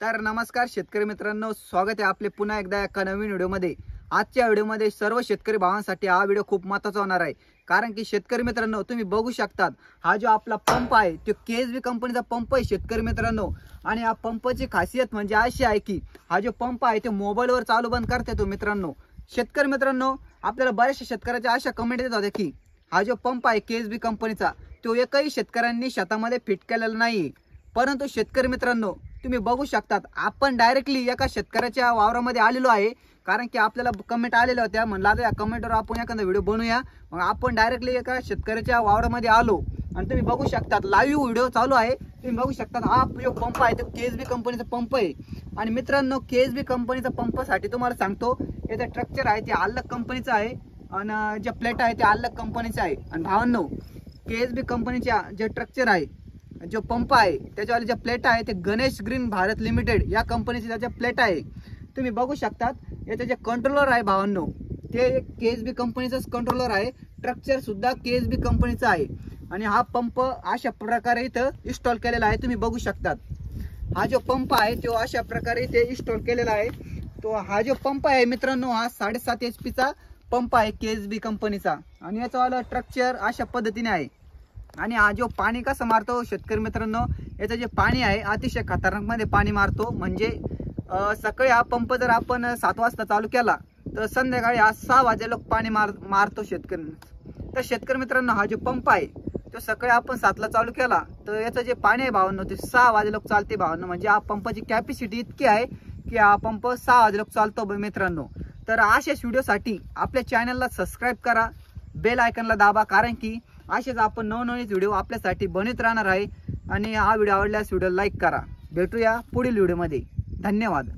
तर नमस्कार शेतकरी मित्रांनो, स्वागत आहे आपले पुन्हा एकदा एका नवीन व्हिडिओमध्ये। आजच्या व्हिडिओमध्ये सर्व शेतकरी भावांसाठी हा व्हिडिओ खूप महत्त्वाचा होणार आहे, कारण की शेतकरी मित्रांनो तुम्ही बघू शकतात हा जो आपला पंप आहे तो केएसबी कंपनीचा पंप आहे शेतकरी मित्रांनो। आणि या पंपाची खासियत म्हणजे अशी आहे की हा जो पंप आहे तो मोबाईलवर चालू बंद करता येतो मित्रांनो। शेतकरी मित्रांनो, आपल्याला बऱ्याचशा शेतकऱ्याच्या अशा कमेंट येत होत्या की हा जो पंप आहे केएसबी कंपनीचा तो एकही शेतकऱ्यांनी शेतामध्ये फिट केलेला नाही। परंतु शेतकरी मित्रांनो तुम्ही बघू शकतात आपण डायरेक्टली एका शेतकऱ्याच्या वावरामध्ये आलेलो आहे, कारण की आपल्याला कमेंट आलेल्या होत्या, म्हणलं आता या कमेंटवर आपण एखादा व्हिडिओ बनवूया। मग आपण डायरेक्टली एका शेतकऱ्याच्या वावरामध्ये आलो आणि तुम्ही बघू शकतात लाईव्ह व्हिडिओ चालू आहे। तुम्ही बघू शकतात हा जो पंप आहे तो केएसबी कंपनीचा पंप आहे। आणि मित्रांनो केएसबी कंपनीचा पंपासाठी तुम्हाला सांगतो याचा स्ट्रक्चर आहे ते अलग कंपनीचा आहे आणि जे प्लेट आहे ते अलग कंपनीचे आहे। आणि भावांनो केएसबी कंपनीच्या जे स्ट्रक्चर आहे जो पंप आहे त्याच्यावाले ज्या प्लेट आहे ते गणेश ग्रीन भारत लिमिटेड या कंपनीची त्याच्या प्लेट आहे। तुम्ही बघू शकतात याचे जे कंट्रोलर आहे भावांनो ते केएसबी कंपनीचाच कंट्रोलर आहे, स्ट्रक्चर सुद्धा केएसबी कंपनीचा आहे। आणि हा पंप अशा प्रकारे इथं इन्स्टॉल केलेला आहे। तुम्ही बघू शकतात हा जो पंप आहे तो अशा प्रकारे इथे इन्स्टॉल केलेला आहे। तो हा जो पंप आहे मित्रांनो हा 7.5 HP चा पंप आहे केएसबी कंपनीचा आणि याचा वाला स्ट्रक्चर अशा पद्धतीने आहे। आणि हा जो पाणी कसं मारतो शेतकरी मित्रांनो, याचं जे पाणी आहे अतिशय खतरनाक मध्ये पाणी मारतो। म्हणजे सकाळी हा पंप जर आपण 7 वाजता चालू केला तर संध्याकाळी हा 6 वाजे लोक पाणी मारतो शेतकरी। तर शेतकरी मित्रांनो हा जो पंप आहे तो सकाळी आपण 7 ला चालू केला तर याचं जे पाणी आहे भावांनो ते 6 वाजे लोक चालते भावांनो। म्हणजे हा पंपाची कॅपॅसिटी इतकी आहे की हा पंप 6 वाजे लोक चालतो मित्रांनो। तर अशाच व्हिडिओसाठी आपल्या चॅनलला सबस्क्राईब करा, बेल आयकॉनला दाबा, कारण की असेच आपण नवनवीन व्हिडिओ आपल्यासाठी बनवत राहणार आहे। आणि हा व्हिडिओ आवडल्यास व्हिडिओ लाईक करा। भेटूया पुढील व्हिडिओमध्ये। धन्यवाद।